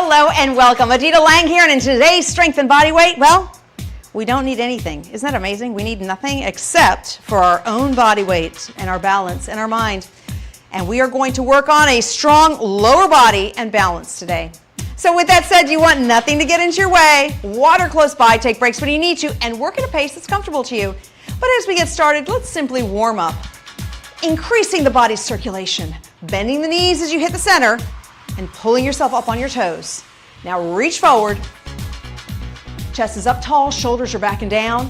Hello and welcome. Adita Lang here, and in today's Strength and Body Weight, well, we don't need anything. Isn't that amazing? We need nothing except for our own body weight and our balance and our mind. And we are going to work on a strong lower body and balance today. So with that said, you want nothing to get into your way, water close by, take breaks when you need to, and work at a pace that's comfortable to you. But as we get started, let's simply warm up. Increasing the body's circulation, bending the knees as you hit the center, and pulling yourself up on your toes. Now reach forward. Chest is up tall, shoulders are back and down.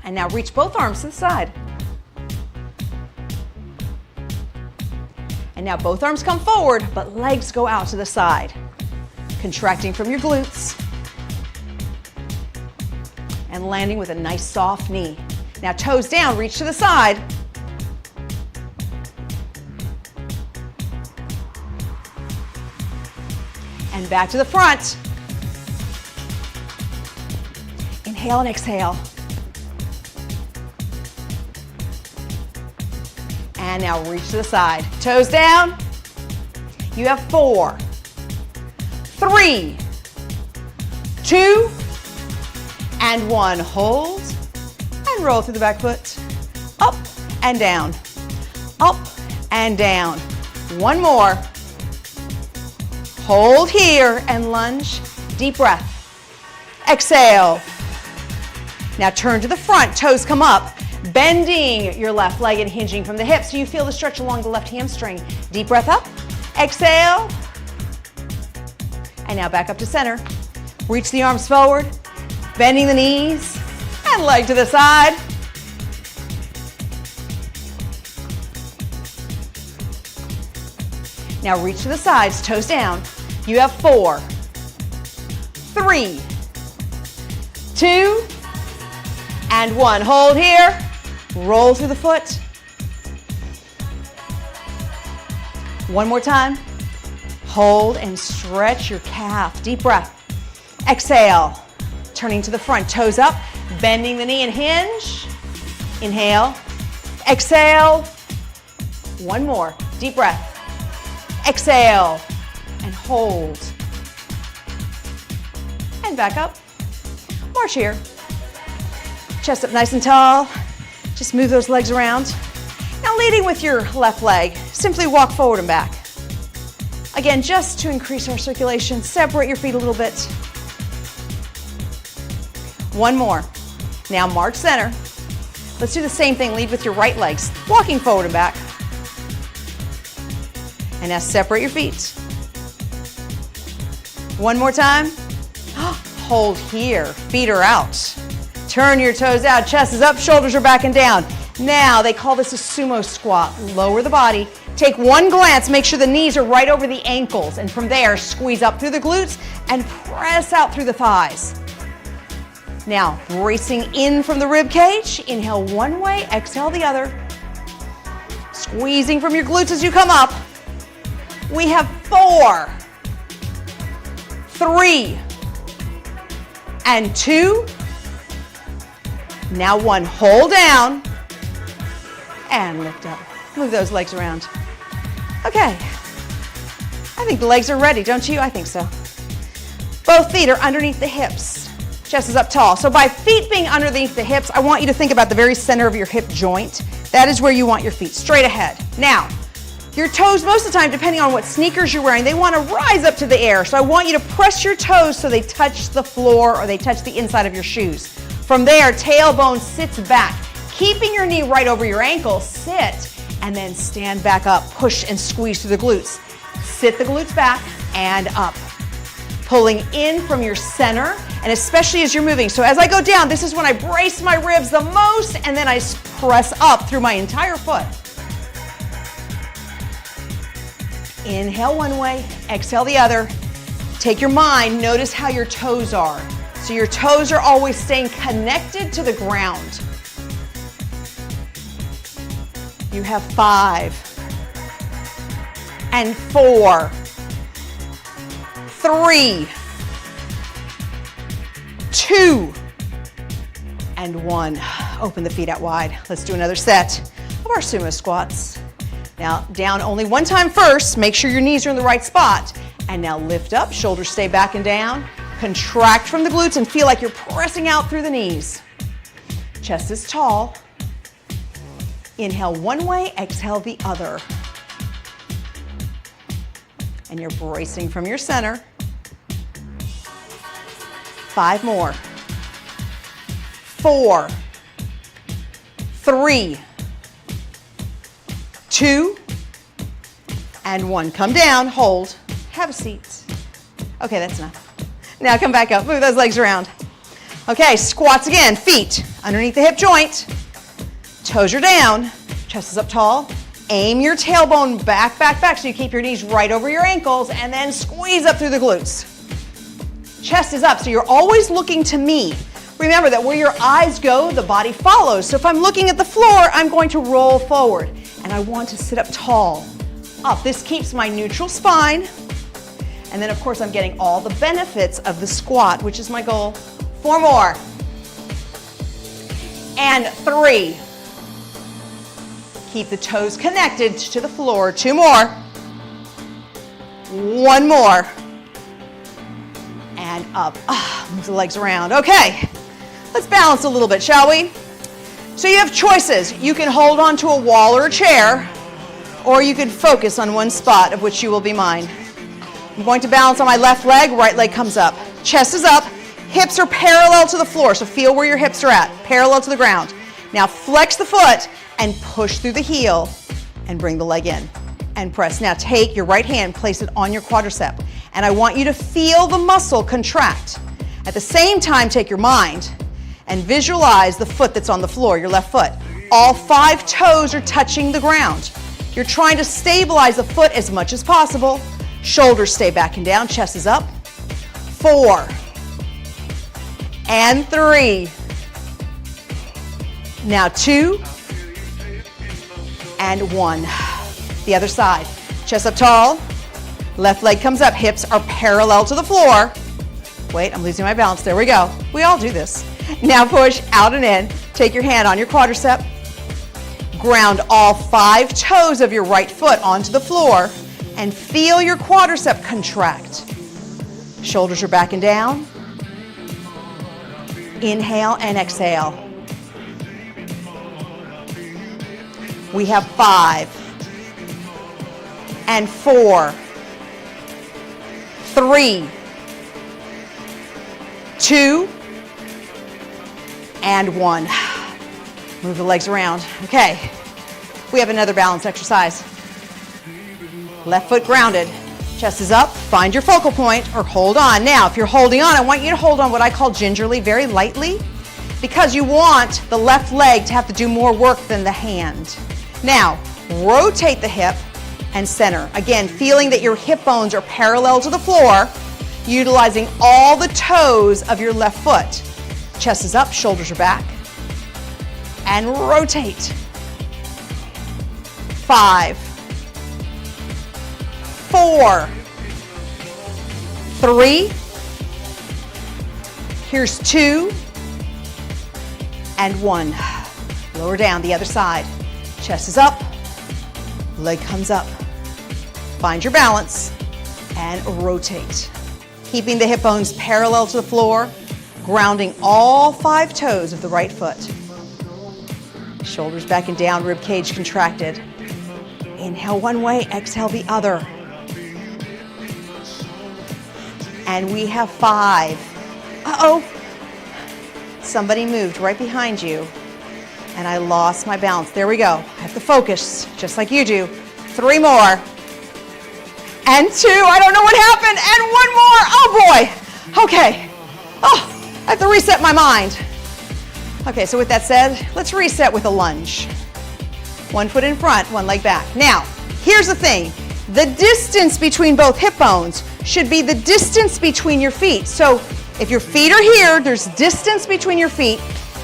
And now reach both arms to the side. And now both arms come forward, but legs go out to the side. Contracting from your glutes. And landing with a nice soft knee. Now toes down, reach to the side. And back to the front. Inhale and exhale. And now reach to the side. Toes down. You have 4, 3, 2, and 1. Hold and roll through the back foot. Up and down. Up and down. One more. Hold here and lunge. Deep breath. Exhale. Now turn to the front. Toes come up. Bending your left leg and hinging from the hips so you feel the stretch along the left hamstring. Deep breath up. Exhale. And now back up to center. Reach the arms forward. Bending the knees. And leg to the side. Now reach to the sides, toes down. You have 4, 3, 2, and 1. Hold here. Roll through the foot. One more time. Hold and stretch your calf. Deep breath. Exhale. Turning to the front, toes up, bending the knee and hinge. Inhale. Exhale. One more. Deep breath. Exhale and hold. And back up. March here. Chest up nice and tall. Just move those legs around. Now leading with your left leg, simply walk forward and back. Again, just to increase our circulation, separate your feet a little bit. One more. Now march center. Let's do the same thing. Lead with your right legs, walking forward and back. And now separate your feet. One more time. Hold here. Feet are out. Turn your toes out. Chest is up. Shoulders are back and down. Now they call this a sumo squat. Lower the body. Take one glance. Make sure the knees are right over the ankles. And from there, squeeze up through the glutes and press out through the thighs. Now, bracing in from the rib cage. Inhale one way. Exhale the other. Squeezing from your glutes as you come up. We have 4, 3, and 2. Now 1. Hold down and lift up. Move those legs around. Okay. I think the legs are ready, don't you? I think so. Both feet are underneath the hips. Chest is up tall. So by feet being underneath the hips, I want you to think about the very center of your hip joint. That is where you want your feet, straight ahead. Now, your toes, most of the time, depending on what sneakers you're wearing, they want to rise up to the air. So I want you to press your toes so they touch the floor or they touch the inside of your shoes. From there, tailbone sits back. Keeping your knee right over your ankle, sit, and then stand back up. Push and squeeze through the glutes. Sit the glutes back and up. Pulling in from your center, and especially as you're moving. So as I go down, this is when I brace my ribs the most, and then I press up through my entire foot. Inhale one way, exhale the other. Take your mind, notice how your toes are. So your toes are always staying connected to the ground. You have 5, and 4, 3, 2, and 1. Open the feet out wide. Let's do another set of our sumo squats. Now, down only one time first. Make sure your knees are in the right spot. And now lift up, shoulders stay back and down. Contract from the glutes and feel like you're pressing out through the knees. Chest is tall. Inhale one way, exhale the other. And you're bracing from your center. 5 more. 4, 3, 2, and 1. Come down, hold, have a seat. Okay, that's enough. Now come back up, move those legs around. Okay, squats again, feet underneath the hip joint. Toes are down, chest is up tall. Aim your tailbone back, back, back so you keep your knees right over your ankles and then squeeze up through the glutes. Chest is up, so you're always looking to me. Remember that where your eyes go, the body follows. So if I'm looking at the floor, I'm going to roll forward. And I want to sit up tall. Up. This keeps my neutral spine. And then, of course, I'm getting all the benefits of the squat, which is my goal. 4 more. And 3. Keep the toes connected to the floor. 2 more. 1 more. And up. Move the legs around. Okay. Let's balance a little bit, shall we? So you have choices. You can hold on to a wall or a chair, or you can focus on one spot, of which you will be mine. I'm going to balance on my left leg, right leg comes up. Chest is up, hips are parallel to the floor, so feel where your hips are at, parallel to the ground. Now flex the foot and push through the heel and bring the leg in and press. Now take your right hand, place it on your quadricep, and I want you to feel the muscle contract. At the same time, take your mind and visualize the foot that's on the floor, your left foot. All 5 toes are touching the ground. You're trying to stabilize the foot as much as possible. Shoulders stay back and down, chest is up. 4 and 3. Now 2 and 1. The other side. Chest up tall, left leg comes up, hips are parallel to the floor. Wait, I'm losing my balance. There we go. We all do this. Now push out and in. Take your hand on your quadricep. Ground all 5 toes of your right foot onto the floor and feel your quadricep contract. Shoulders are back and down. Inhale and exhale. We have 5 and 4, 3, 2, and 1. Move the legs around. Okay, we have another balance exercise. Left foot grounded, chest is up, find your focal point or hold on. Now, if you're holding on, I want you to hold on what I call gingerly, very lightly, because you want the left leg to have to do more work than the hand. Now, rotate the hip and center. Again, feeling that your hip bones are parallel to the floor, utilizing all the toes of your left foot. Chest is up, shoulders are back. And rotate. 5, 4, 3. Here's 2 and 1. Lower down, the other side. Chest is up, leg comes up. Find your balance and rotate. Keeping the hip bones parallel to the floor, grounding all 5 toes of the right foot. Shoulders back and down, rib cage contracted. Inhale one way, exhale the other. And we have 5. Uh-oh. Somebody moved right behind you. And I lost my balance. There we go. I have to focus, just like you do. 3 more. And 2. I don't know what happened. And 1 more. Oh, boy. Okay. Oh, I have to reset my mind. Okay, so with that said, let's reset with a lunge. 1 foot in front, 1 leg back. Now, here's the thing. The distance between both hip bones should be the distance between your feet. So if your feet are here, there's distance between your feet.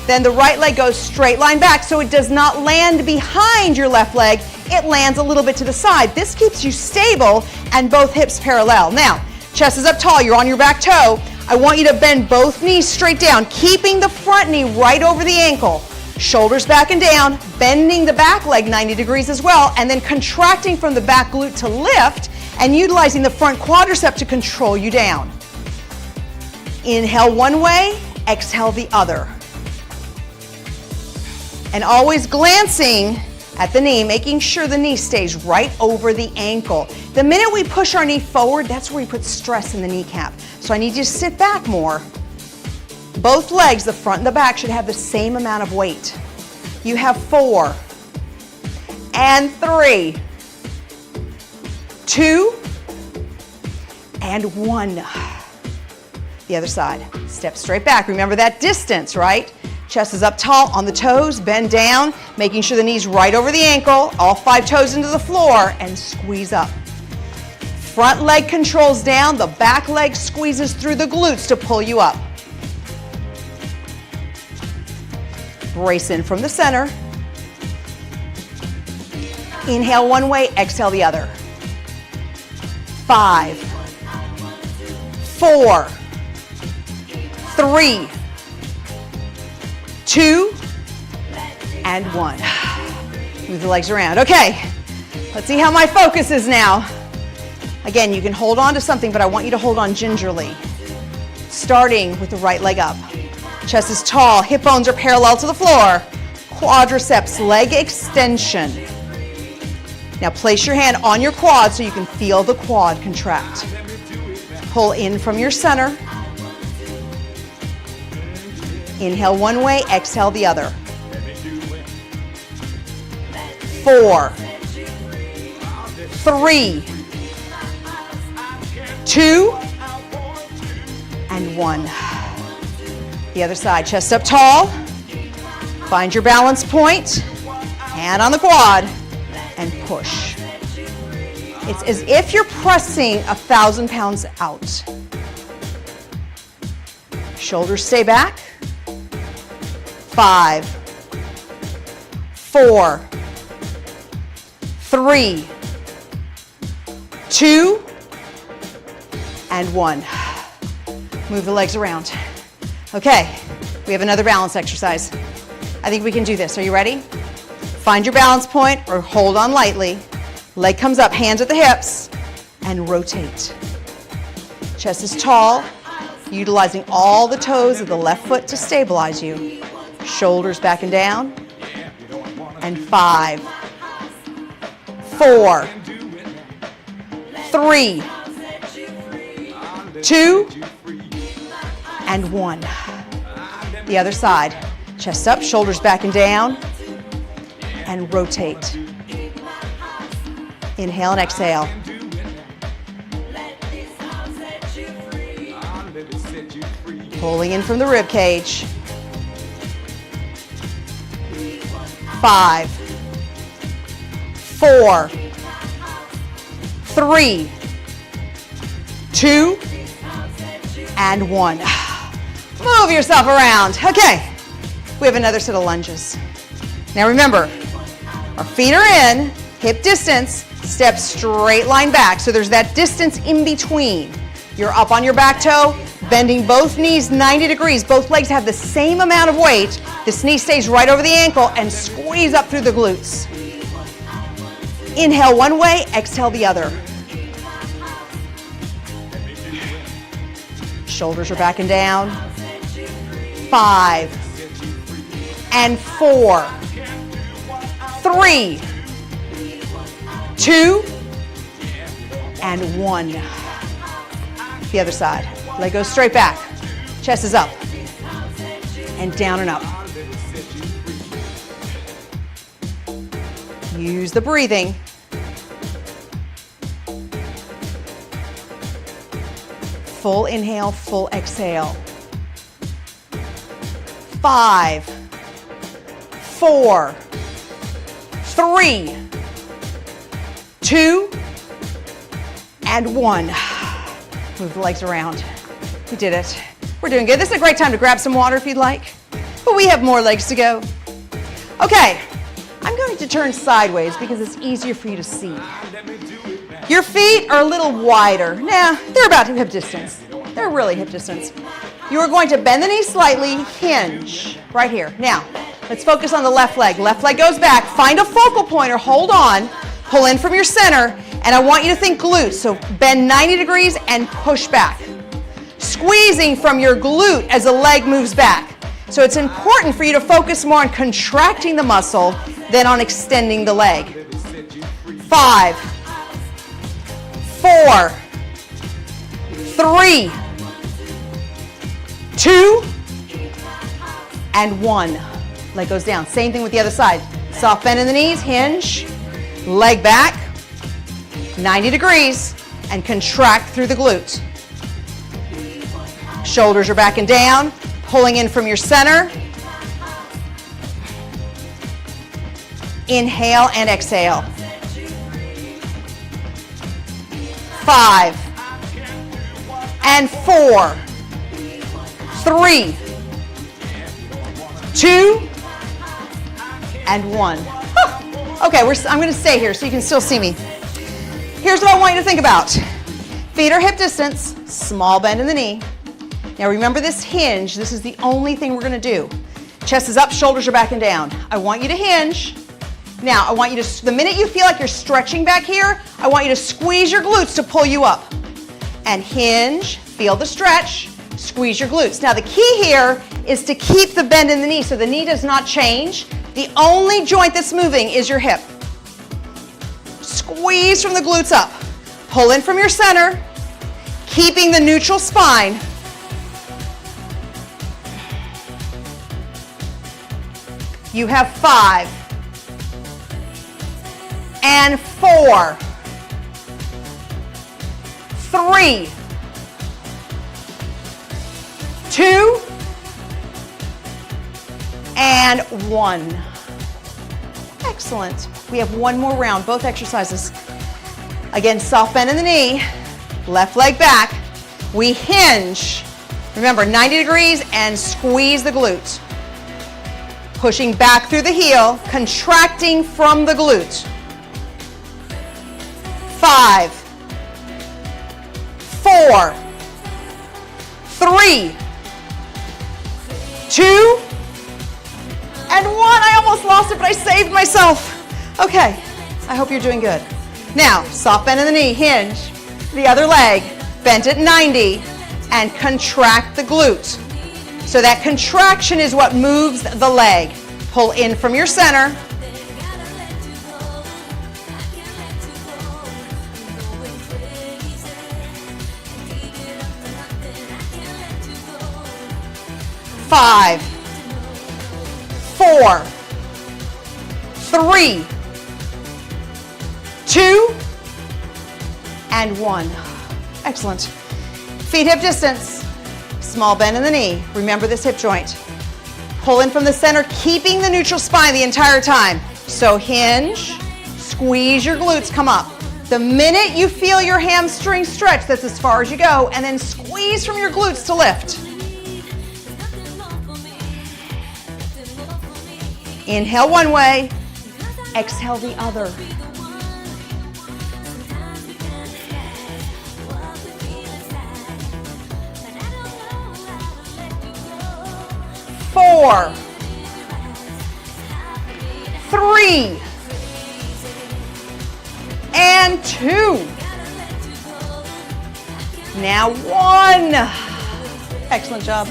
Then the right leg goes straight line back, so it does not land behind your left leg. It lands a little bit to the side. This keeps you stable and both hips parallel. Now, chest is up tall, you're on your back toe. I want you to bend both knees straight down, keeping the front knee right over the ankle. Shoulders back and down, bending the back leg 90 degrees as well, and then contracting from the back glute to lift and utilizing the front quadricep to control you down. Inhale one way, exhale the other. And always glancing at the knee, making sure the knee stays right over the ankle. The minute we push our knee forward, that's where we put stress in the kneecap. So I need you to sit back more. Both legs, the front and the back, should have the same amount of weight. You have 4 and 3, 2 and 1. The other side. Step straight back. Remember that distance, right? Chest is up tall on the toes, bend down, making sure the knee's right over the ankle, all 5 toes into the floor, and squeeze up. Front leg controls down, the back leg squeezes through the glutes to pull you up. Brace in from the center. Inhale one way, exhale the other. 5, 4, 3, 2, and 1. Move the legs around. Okay, let's see how my focus is now. Again, you can hold on to something, but I want you to hold on gingerly. Starting with the right leg up. Chest is tall, hip bones are parallel to the floor. Quadriceps, leg extension. Now place your hand on your quad so you can feel the quad contract. Pull in from your center. Inhale one way, exhale the other. 4, 3, 2, and 1. The other side, chest up tall. Find your balance point. Hand on the quad and push. It's as if you're pressing 1,000 pounds out. Shoulders stay back. 5, 4, 3, 2, and 1. Move the legs around. Okay, we have another balance exercise. I think we can do this. Are you ready? Find your balance point or hold on lightly. Leg comes up, hands at the hips, and rotate. Chest is tall, utilizing all the toes of the left foot to stabilize you. Shoulders back and down. And 5, 4, 3, 2, and 1. The other side. Chest up, shoulders back and down. And rotate. Inhale and exhale. Pulling in from the rib cage. 5, 4, 3, 2, and 1. Move yourself around. Okay, we have another set of lunges. Now remember, our feet are in, hip distance, step straight line back. So there's that distance in between. You're up on your back toe, bending both knees 90 degrees. Both legs have the same amount of weight. This knee stays right over the ankle and squeeze up through the glutes. Inhale one way, exhale the other. Shoulders are back and down. 5, and 4, 3, 2, and 1. The other side. Leg goes straight back. Chest is up. And down and up. Use the breathing. Full inhale, full exhale. 5, 4, 3, 2, and 1. Move the legs around. We did it. We're doing good. This is a great time to grab some water if you'd like, but we have more legs to go. Okay, I'm going to turn sideways because it's easier for you to see. Your feet are a little wider. Now, they're about hip distance. They're really hip distance. You are going to bend the knee slightly, hinge, right here. Now, Let's focus on the left leg. Left leg goes back. Find a focal point or hold on. Pull in from your center, and I want you to think glute. So bend 90 degrees and push back. Squeezing from your glute as the leg moves back. So it's important for you to focus more on contracting the muscle than on extending the leg. 5, 4, 3, 2, and 1. Leg goes down. Same thing with the other side. Soft bend in the knees, hinge, leg back, 90 degrees, and contract through the glute. Shoulders are back and down, pulling in from your center. Inhale and exhale. 5, and 4, 3, 2, and 1. Okay, I'm going to stay here so you can still see me. Here's what I want you to think about. Feet are hip distance, small bend in the knee. Now remember this hinge. This is the only thing we're going to do. Chest is up, shoulders are back and down. I want you to hinge. Now, I want you to, the minute you feel like you're stretching back here, I want you to squeeze your glutes to pull you up. And hinge, feel the stretch, squeeze your glutes. Now the key here is to keep the bend in the knee so the knee does not change. The only joint that's moving is your hip. Squeeze from the glutes up. Pull in from your center, keeping the neutral spine. You have 5, and 4, 3, 2, and 1. Excellent. We have one more round, both exercises. Again, soft bend in the knee, left leg back. We hinge. Remember, 90 degrees and squeeze the glute. Pushing back through the heel, contracting from the glute. 5, 4, 3, 2, and 1. I almost lost it, but I saved myself. Okay, I hope you're doing good. Now, soft bend in the knee, hinge, the other leg, bent at 90, and contract the glute. So that contraction is what moves the leg. Pull in from your center. Five, 4, 3, 2, and 1. Excellent. Feet hip distance. Small bend in the knee. Remember this hip joint. Pull in from the center, keeping the neutral spine the entire time. So hinge, squeeze your glutes, come up. The minute you feel your hamstring stretch, that's as far as you go, and then squeeze from your glutes to lift. Inhale one way, exhale the other. 4, 3, and 2. Now 1. Excellent job.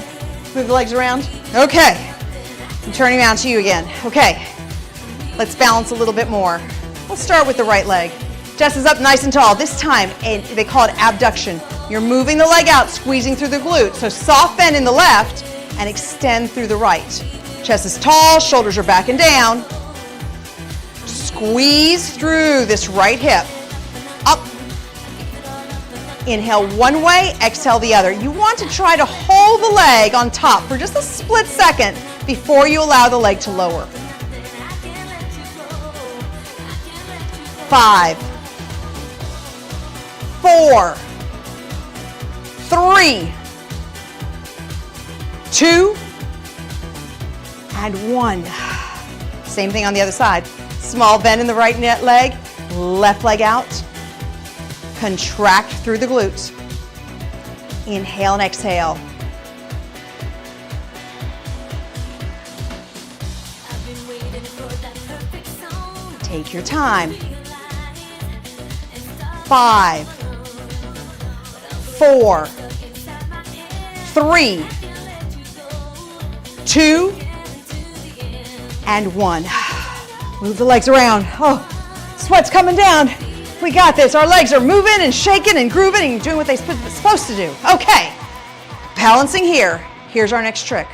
Move the legs around. Okay. I'm turning around to you again. Okay. Let's balance a little bit more. We'll start with the right leg. Chest is up nice and tall. This time, they call it abduction. You're moving the leg out, squeezing through the glute. So soft bend in the left and extend through the right. Chest is tall, shoulders are back and down. Squeeze through this right hip. Up. Inhale one way, exhale the other. You want to try to hold the leg on top for just a split second before you allow the leg to lower. 5, 4, 3, 2, and 1. Same thing on the other side. Small bend in the right leg, left leg out. Contract through the glutes. Inhale and exhale. Take your time. 5, 4, 3, 2, and 1. Move the legs around. Oh, sweat's coming down. We got this. Our legs are moving and shaking and grooving and doing what they're supposed to do. Okay, balancing here. Here's our next trick.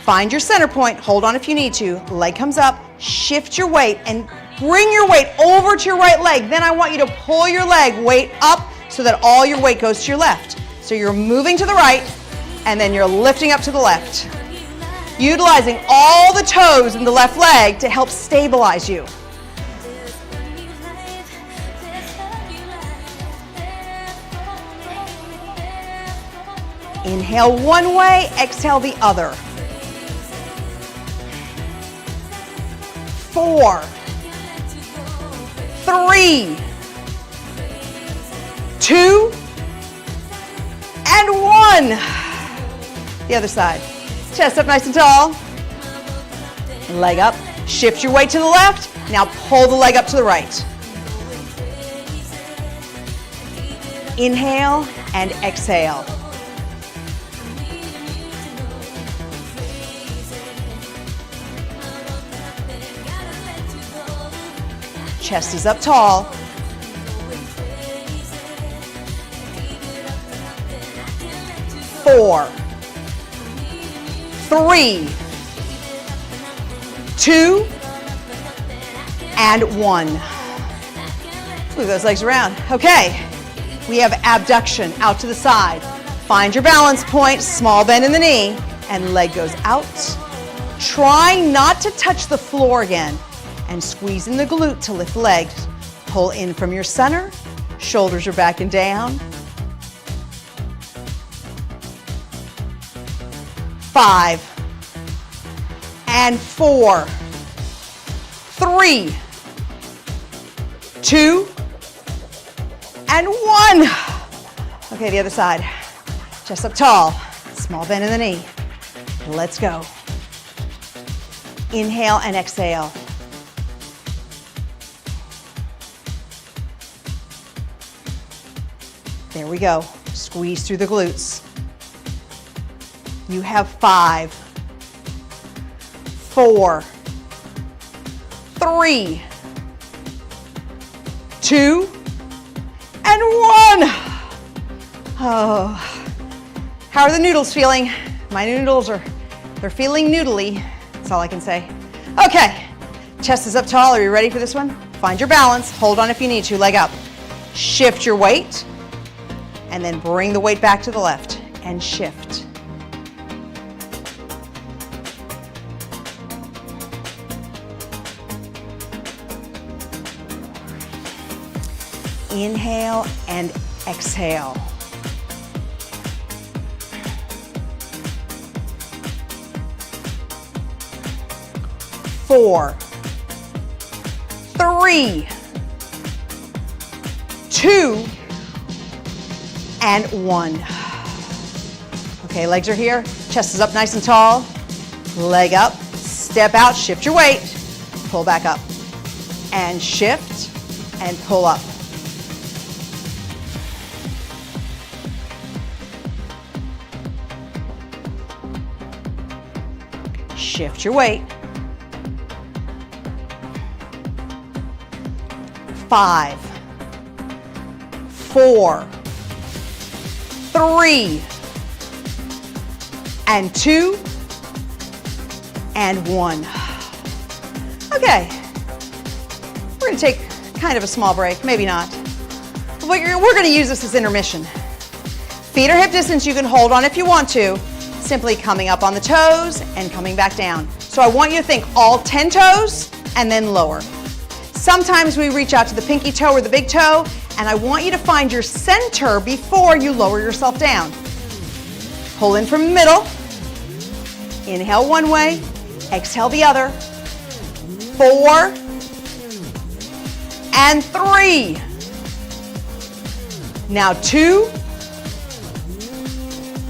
Find your center point. Hold on if you need to. Leg comes up. Shift your weight and bring your weight over to your right leg. Then I want you to pull your leg weight up so that all your weight goes to your left. So you're moving to the right and then you're lifting up to the left. Utilizing all the toes in the left leg to help stabilize you. Inhale one way, exhale the other. 4, 3, 2, and 1. The other side. Chest up nice and tall. Leg up. Shift your weight to the left. Now pull the leg up to the right. Inhale and exhale. Chest is up tall. 4, 3, 2, and 1. Move those legs around. Okay, we have abduction, out to the side. Find your balance point, small bend in the knee, and leg goes out. Trying not to touch the floor again, and squeezing the glute to lift legs. Pull in from your center, shoulders are back and down. 5, and 4, 3, 2, and 1. Okay, the other side. Chest up tall, small bend in the knee. Let's go. Inhale and exhale. There we go. Squeeze through the glutes. You have 5, 4, 3, 2, and 1. Oh, how are the noodles feeling? My noodles they're feeling noodly. That's all I can say. Okay, chest is up tall. Are you ready for this one? Find your balance. Hold on if you need to. Leg up. Shift your weight, and then bring the weight back to the left and shift. Inhale and exhale. Four, 3, 2, and 1. Okay, legs are here. Chest is up nice and tall. Leg up. Step out. Shift your weight. Pull back up. And shift and pull up. Shift your weight. 5, 4, 3, and 2, and 1. Okay, we're going to take kind of a small break, maybe not. But we're going to use this as intermission. Feet are hip distance, you can hold on if you want to, simply coming up on the toes and coming back down. So I want you to think all 10 toes and then lower. Sometimes we reach out to the pinky toe or the big toe, and I want you to find your center before you lower yourself down. Pull in from the middle. Inhale one way, exhale the other. 4, and 3. Now 2,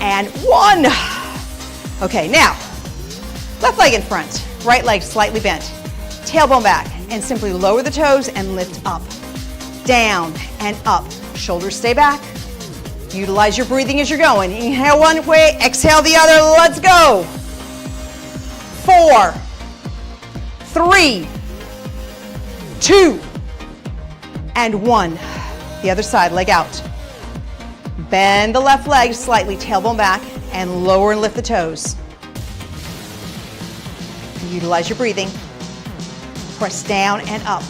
and 1. Okay, now, left leg in front, right leg slightly bent. Tailbone back. and simply lower the toes and lift up, down and up. Shoulders stay back. Utilize your breathing as you're going. Inhale one way, exhale the other. Let's go. 4, 3, 2, and 1. The other side, leg out. Bend the left leg slightly, tailbone back, and lower and lift the toes. Utilize your breathing. Press down and up.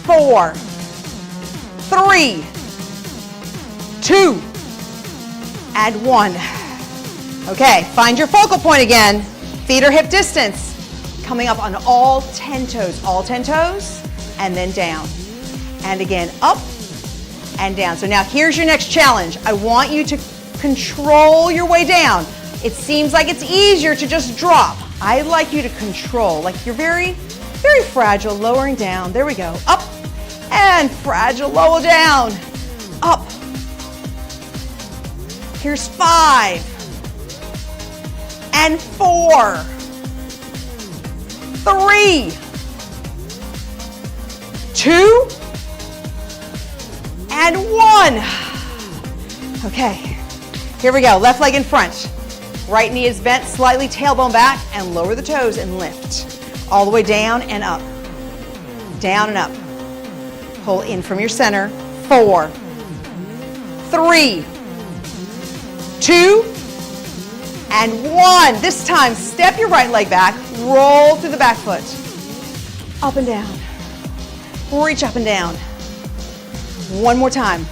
4, 3, 2, and 1. Okay, find your focal point again. Feet are hip distance. Coming up on all 10 toes. All 10 toes, and then down. And again, up and down. So now here's your next challenge. I want you to control your way down. It seems like it's easier to just drop. I'd like you to control, like you're very, very fragile, lowering down. There we go. Up and fragile, lower down. Up. Here's 5 and 4, 3, 2, and 1. Okay, here we go. Left leg in front. Right knee is bent, slightly tailbone back, and lower the toes and lift. All the way down and up. Down and up. Pull in from your center. 4, 3, 2, and 1. This time, step your right leg back, roll through the back foot. Up and down. Reach up and down. One more time.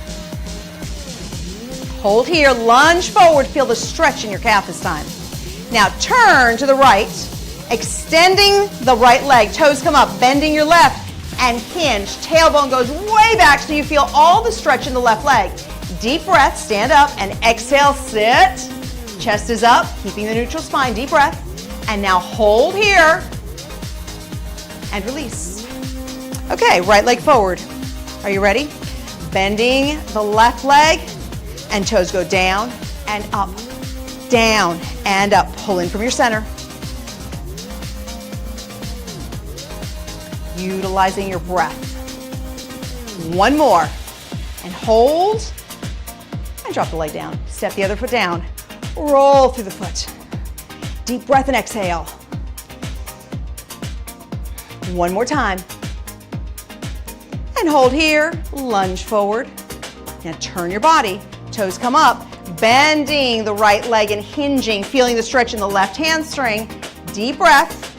Hold here, lunge forward, feel the stretch in your calf this time. Now turn to the right, extending the right leg, toes come up, bending your left, and hinge. Tailbone goes way back so you feel all the stretch in the left leg. Deep breath, stand up, and exhale, sit. Chest is up, keeping the neutral spine, deep breath. And now hold here, and release. Okay, right leg forward. Are you ready? Bending the left leg, and toes go down and up, down and up. Pull in from your center. Utilizing your breath. One more, and hold, and drop the leg down. Step the other foot down. Roll through the foot. Deep breath and exhale. One more time. And hold here, lunge forward. Now turn your body, toes come up, bending the right leg and hinging, feeling the stretch in the left hamstring. Deep breath,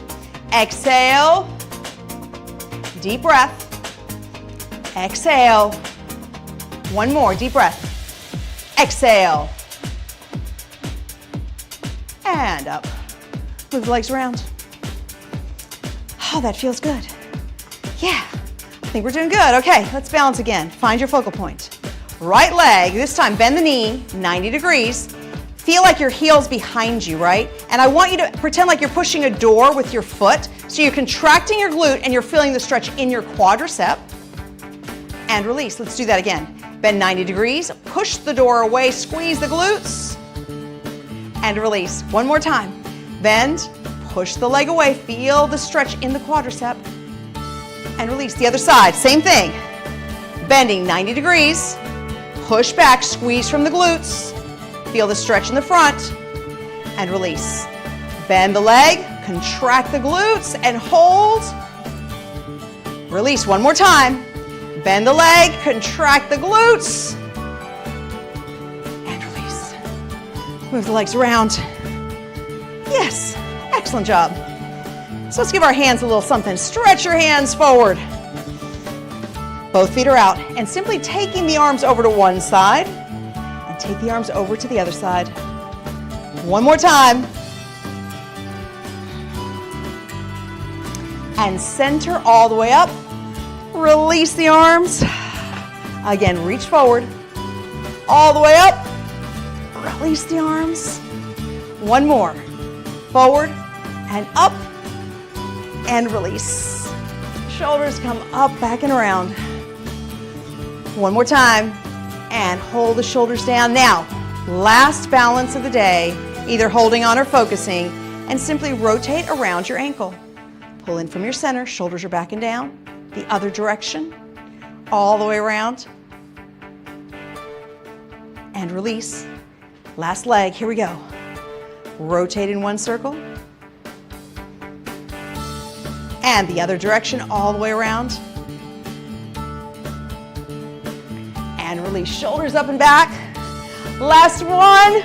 exhale, deep breath, exhale. One more, deep breath, exhale, and up. Move the legs around. Oh, that feels good. Yeah. I think we're doing good. Okay, let's balance again. Find your focal point. Right leg, this time bend the knee 90 degrees. Feel like your heel's behind you, right? And I want you to pretend like you're pushing a door with your foot. So you're contracting your glute and you're feeling the stretch in your quadricep. And release. Let's do that again. Bend 90 degrees, push the door away, squeeze the glutes, and release. One more time. Bend, push the leg away, feel the stretch in the quadricep, and release. The other side, same thing. Bending 90 degrees, push back, squeeze from the glutes, feel the stretch in the front, and release. Bend the leg, contract the glutes, and hold. Release one more time. Bend the leg, contract the glutes, and release. Move the legs around. Yes, excellent job. So let's give our hands a little something. Stretch your hands forward. Both feet are out, and simply taking the arms over to one side and take the arms over to the other side. One more time. And center all the way up. Release the arms. Again, reach forward. All the way up. Release the arms. One more. Forward and up and release. Shoulders come up, back and around. One more time. And hold the shoulders down. Now, last balance of the day, either holding on or focusing, and simply rotate around your ankle. Pull in from your center, shoulders are back and down. The other direction, all the way around. And release. Last leg, here we go. Rotate in one circle. And the other direction, all the way around. And release, shoulders up and back. Last one.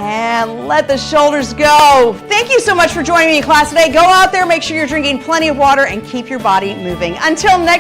And let the shoulders go. Thank you so much for joining me in class today. Go out there, make sure you're drinking plenty of water, and keep your body moving. Until next